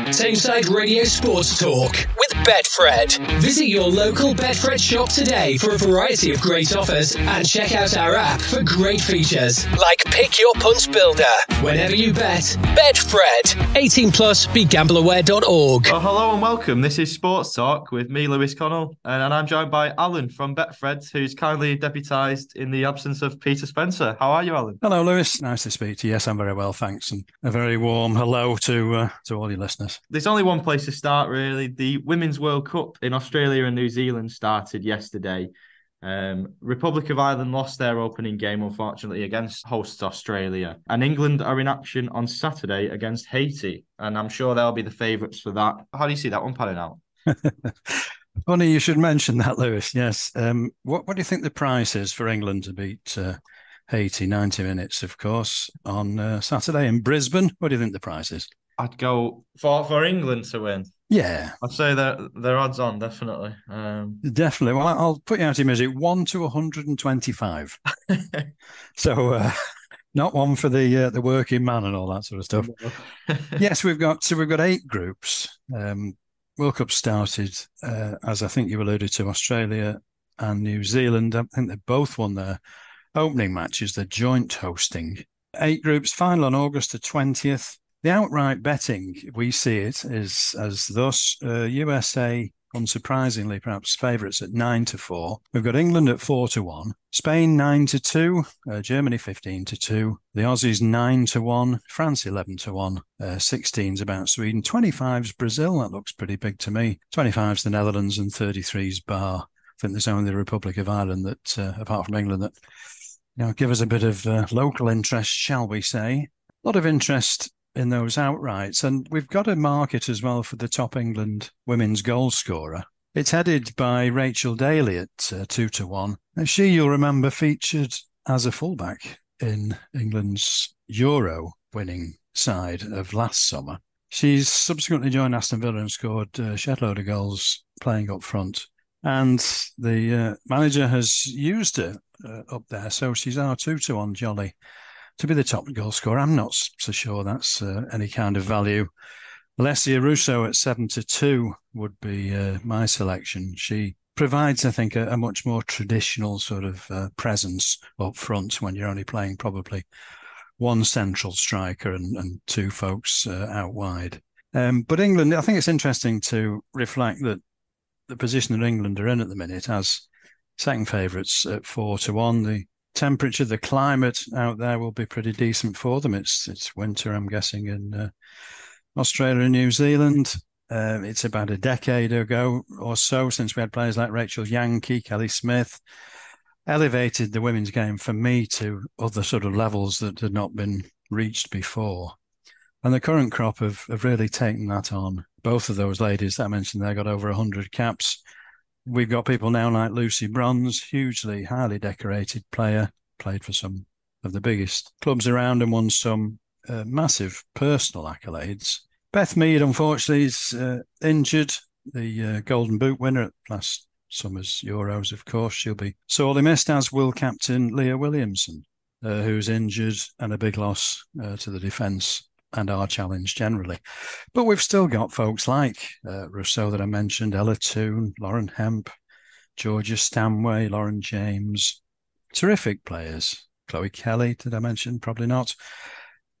Tameside Radio Sports Talk with Betfred. Visit your local Betfred shop today for a variety of great offers and check out our app for great features like Pick Your Punt Builder. Whenever you bet, Betfred. 18 plus, begambleaware.org. Well, hello and welcome. This is Sports Talk with me, Lewis Connell, and I'm joined by Alan from Betfred, who's kindly deputised in the absence of Peter Spencer. How are you, Alan? Hello, Lewis. Nice to speak to you. Yes, I'm very well, thanks. And a very warm hello to all your listeners. There's only one place to start, really. The Women's World Cup in Australia and New Zealand started yesterday. Republic of Ireland lost their opening game, unfortunately, against hosts Australia. And England are in action on Saturday against Haiti. And I'm sure they'll be the favourites for that. How do you see that one panning out? Funny you should mention that, Lewis. Yes. What do you think the price is for England to beat Haiti? 90 minutes, of course, on Saturday in Brisbane. What do you think the price is? I'd go for England to win. Yeah. I'd say that they're odds on, definitely. Definitely. Well, I'll put you out in music. 1 to 125. So not one for the working man and all that sort of stuff. Yes, we've got 8 groups. World Cup started, as I think you alluded to, Australia and New Zealand. I think they both won their opening matches. They're joint hosting. 8 groups, final on August the 20th. The outright betting, we see it, is as thus. USA, unsurprisingly, perhaps favourites at 9 to 4. We've got England at 4 to 1. Spain 9 to 2. Germany 15 to 2. The Aussies 9 to 1. France 11 to 1. 16's about Sweden. 25's Brazil. That looks pretty big to me. 25's the Netherlands and 33's Bar. I think there's only the Republic of Ireland that, apart from England, that give us a bit of local interest, shall we say. A lot of interest in those outrights. And we've got a market as well for the top England women's goal scorer. It's headed by Rachel Daly at 2 to 1. Now, she, you'll remember, featured as a fullback in England's Euro winning side of last summer. She's subsequently joined Aston Villa and scored a shed load of goals playing up front. And the manager has used her up there. So she's our 2 to 1 jolly to be the top goal scorer. I'm not so sure that's any kind of value. Alessia Russo at 7 to 2 would be my selection. She provides, I think, a much more traditional sort of presence up front when you're only playing probably one central striker and 2 folks out wide. But England, I think it's interesting to reflect that the position that England are in at the minute as second favourites at 4 to 1. The temperature, the climate out there will be pretty decent for them. It's winter, I'm guessing, in Australia and New Zealand. It's about a decade ago or so since we had players like Rachel Yankee, Kelly Smith, elevated the women's game for me to other sort of levels that had not been reached before. And the current crop have really taken that on. Both of those ladies that I mentioned there got over 100 caps. We've got people now like Lucy Bronze, hugely, highly decorated player, played for some of the biggest clubs around and won some massive personal accolades. Beth Mead, unfortunately, is injured, the Golden Boot winner at last summer's Euros, of course. She'll be sorely missed, as will captain Leah Williamson, who's injured, and a big loss to the defence and our challenge generally. But we've still got folks like Rousseau that I mentioned, Ella Toone, Lauren Hemp, Georgia Stanway, Lauren James. Terrific players. Chloe Kelly, did I mention? Probably not.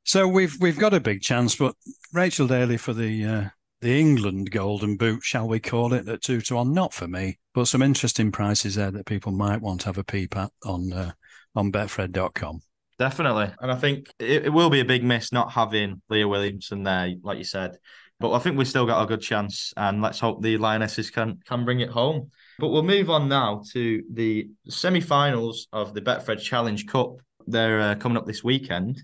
So we've got a big chance, but Rachel Daly for the England Golden Boot, shall we call it, at 2 to 1. Not for me, but some interesting prices there that people might want to have a peep at on Betfred.com. Definitely. And I think it will be a big miss not having Leah Williamson there, like you said. But I think we've still got a good chance, and let's hope the Lionesses can bring it home. But we'll move on now to the semi-finals of the Betfred Challenge Cup. They're coming up this weekend.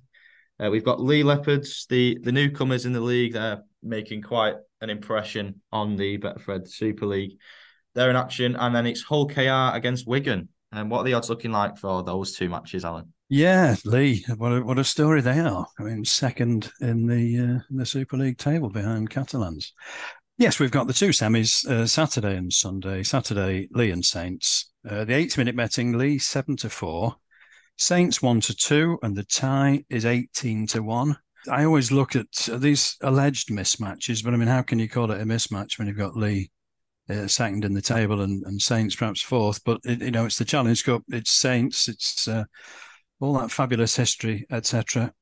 We've got Lee Leopards, the newcomers in the league. They're making quite an impression on the Betfred Super League. They're in action, and then it's Hull KR against Wigan. And what are the odds looking like for those 2 matches, Alan? Yeah, Lee, what a story they are. I mean, second in the Super League table behind Catalans. Yes, we've got the 2 semis, Saturday and Sunday. Saturday, Lee and Saints. The 80-minute betting, Lee 7 to 4. Saints 1 to 2, and the tie is 18 to 1. I always look at these alleged mismatches, but I mean, how can you call it a mismatch when you've got Lee second in the table and Saints perhaps fourth? But it's the Challenge Cup, it's Saints, it's all that fabulous history, etc.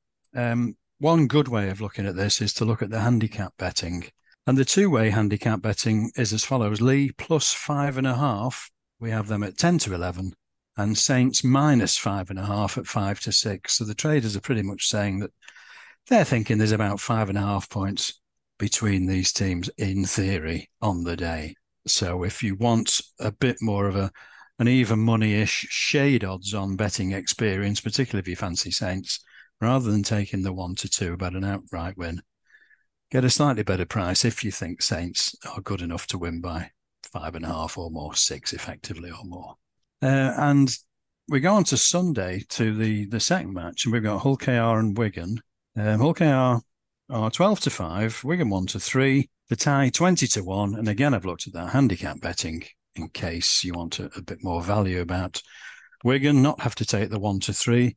One good way of looking at this is to look at the handicap betting. And the two-way handicap betting is as follows. Lee plus 5.5, we have them at 10 to 11, and Saints minus 5.5 at 5 to 6. So the traders are pretty much saying that they're thinking there's about 5.5 points between these teams in theory on the day. So if you want a bit more of an even money-ish shade odds on betting experience, particularly if you fancy Saints, rather than taking the 1 to 2 about an outright win, get a slightly better price if you think Saints are good enough to win by 5.5 or more, 6 effectively or more. And we go on to Sunday to the second match, and we've got Hull KR and Wigan. Hull KR are 12 to 5, Wigan 1 to 3, the tie 20 to 1. And again, I've looked at that handicap betting in case you want a bit more value about Wigan, not have to take the 1 to 3.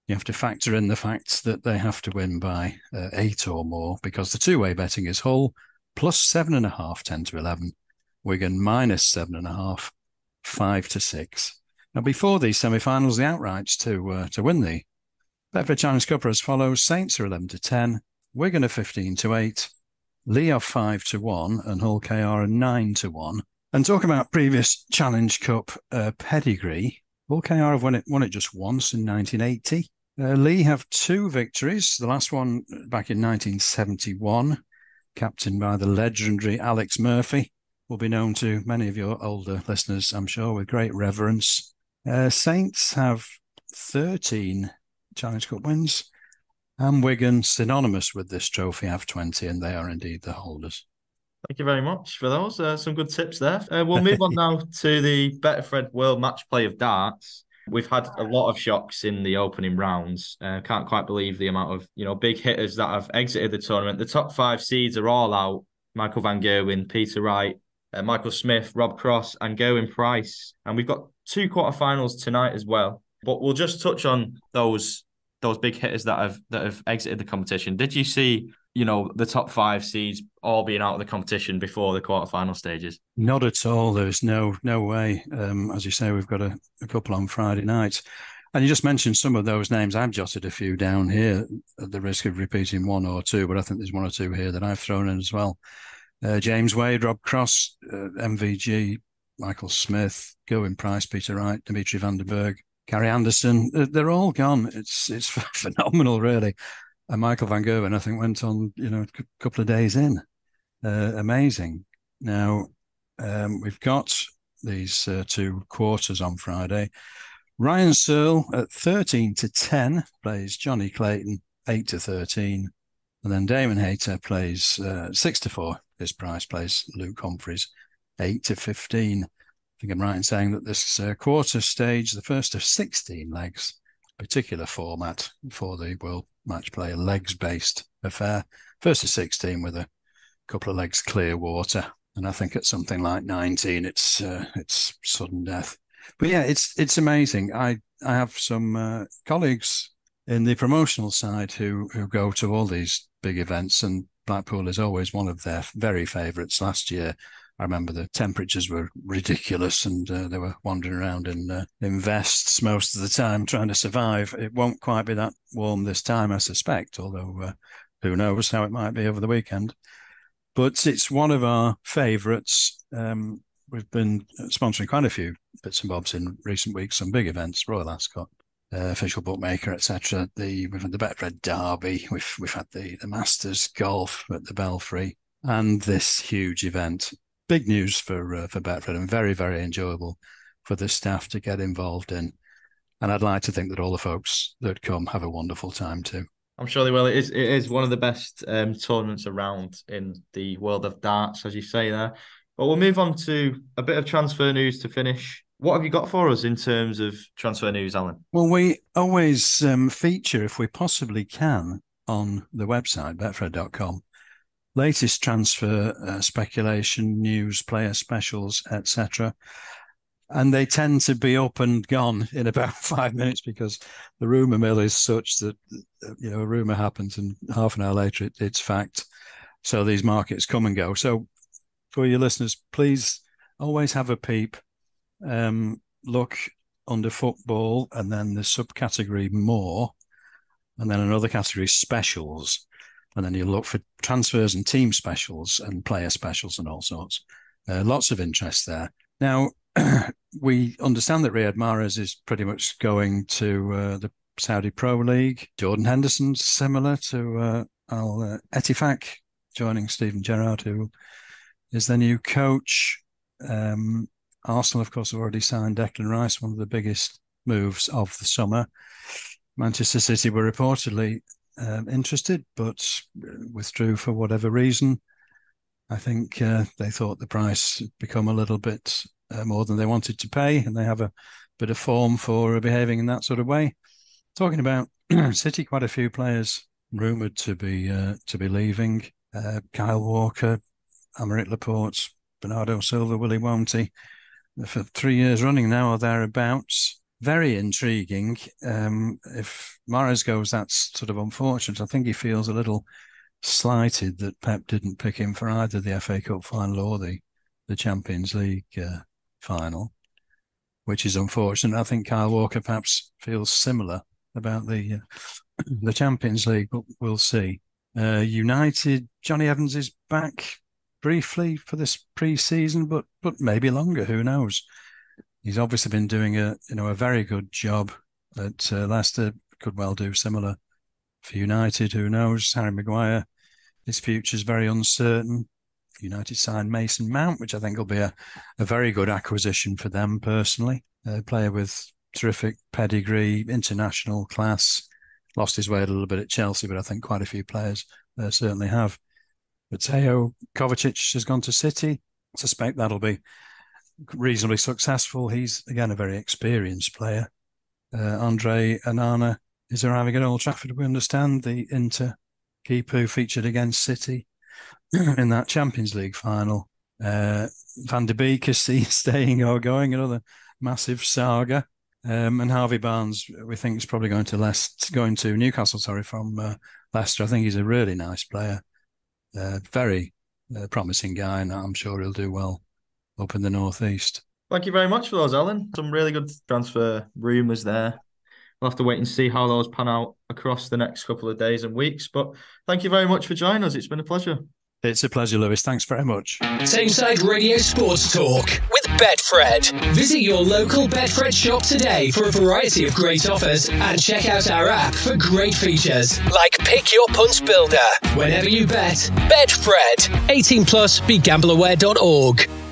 You have to factor in the fact that they have to win by 8 or more, because the two-way betting is Hull plus 7.5, 10 to 11, Wigan minus 7.5, 5 to 6. Now, before these semi-finals, the outrights to win the Betfred Challenge Cup are as follows. Saints are 11 to 10, Wigan are 15 to 8, Lee are 5 to 1, and Hull KR are 9 to 1. And talking about previous Challenge Cup pedigree, Hull KR have won it just once in 1980. Lee have 2 victories, the last one back in 1971, captained by the legendary Alex Murphy, will be known to many of your older listeners, I'm sure, with great reverence. Saints have 13 Challenge Cup wins, and Wigan, synonymous with this trophy, have 20, and they are indeed the holders. Thank you very much for those. Some good tips there. We'll move on now to the Betfred World Match Play of Darts. We've had a lot of shocks in the opening rounds. Can't quite believe the amount of big hitters that have exited the tournament. The top 5 seeds are all out. Michael van Gerwen, Peter Wright, Michael Smith, Rob Cross, and Gerwin Price. And we've got 2 quarterfinals tonight as well. But we'll just touch on those big hitters that have exited the competition. Did you see the top 5 seeds all being out of the competition before the quarterfinal stages? Not at all. There's no way. As you say, we've got a couple on Friday night. And you just mentioned some of those names. I've jotted a few down here at the risk of repeating 1 or 2, but I think there's 1 or 2 here that I've thrown in as well. James Wade, Rob Cross, MVG, Michael Smith, Gerwin Price, Peter Wright, Dimitri van den Berg, Gary Anderson. They're all gone. It's phenomenal, really. And Michael van Gerwen, I think, went on, a couple of days in. Amazing. Now, we've got these 2 quarters on Friday. Ryan Searle at 13 to 10 plays Johnny Clayton, 8 to 13. And then Damon Hayter plays 6 to 4. His price plays Luke Humphreys, 8 to 15. I think I'm right in saying that this quarter stage, the first of 16 legs, particular format for the World Match Play, a legs-based affair. First of 16 with a couple of legs clear water, and I think at something like 19, it's sudden death. But yeah, it's amazing. I have some colleagues in the promotional side who go to all these big events, and Blackpool is always one of their very favourites. Last year, I remember the temperatures were ridiculous, and they were wandering around in vests most of the time trying to survive. It won't quite be that warm this time, I suspect, although who knows how it might be over the weekend. But it's one of our favourites. We've been sponsoring quite a few bits and bobs in recent weeks, some big events, Royal Ascot, Official Bookmaker, etc. We've had the Betfred Derby, we've had the Masters Golf at the Belfry, and this huge event. Big news for Betfred, and very, very enjoyable for the staff to get involved in. And I'd like to think that all the folks that come have a wonderful time too. I'm sure they will. It is one of the best tournaments around in the world of darts, as you say there. But we'll move on to a bit of transfer news to finish. What have you got for us in terms of transfer news, Alan? Well, we always feature, if we possibly can, on the website, betfred.com, latest transfer speculation, news, player specials, etc. And they tend to be up and gone in about 5 minutes because the rumour mill is such that, a rumour happens and half an hour later it's fact. So these markets come and go. So for your listeners, please always have a peep. Look under football and then the subcategory more, and then another category specials. And then you look for transfers and team specials and player specials and all sorts. Lots of interest there. Now, we understand that Riyad Mahrez is pretty much going to the Saudi Pro League. Jordan Henderson's similar to Al Ettifaq, joining Steven Gerrard, who is the new coach. Arsenal, of course, have already signed Declan Rice, one of the biggest moves of the summer. Manchester City were reportedly interested, but withdrew for whatever reason. I think they thought the price had become a little bit more than they wanted to pay, and they have a bit of form for behaving in that sort of way. Talking about City, quite a few players rumoured to be leaving. Kyle Walker, Aymeric Laporte, Bernardo Silva, Willy Wonti, for 3 years running now or thereabouts. Very intriguing. If Mahrez goes, that's sort of unfortunate. I think he feels a little slighted that Pep didn't pick him for either the FA Cup final or the Champions League final, which is unfortunate. I think Kyle Walker perhaps feels similar about the Champions League, but we'll see. United, Johnny Evans is back briefly for this pre-season, but maybe longer. Who knows? He's obviously been doing a very good job at Leicester. Could well do similar for United. Who knows? Harry Maguire, his future's very uncertain. United signed Mason Mount, which I think will be a very good acquisition for them personally. A player with terrific pedigree, international class. Lost his way a little bit at Chelsea, but I think quite a few players certainly have. Mateo Kovacic has gone to City. I suspect that'll be reasonably successful. He's, again, a very experienced player. Andre Onana is arriving at Old Trafford. We understand the Inter keeper who featured against City in that Champions League final. Van de Beek is staying or going, another massive saga. And Harvey Barnes, we think, is probably going to Newcastle, from Leicester. I think he's a really nice player. Very promising guy, and I'm sure he'll do well up in the northeast. Thank you very much for those, Alan. Some really good transfer rumours there. We'll have to wait and see how those pan out across the next couple of days and weeks. But thank you very much for joining us. It's been a pleasure. It's a pleasure, Lewis. Thanks very much. Tameside Radio Sports Talk with Betfred. Visit your local Betfred shop today for a variety of great offers and check out our app for great features like Pick Your Punt Builder. Whenever you bet, Betfred. 18+, begambleaware.org.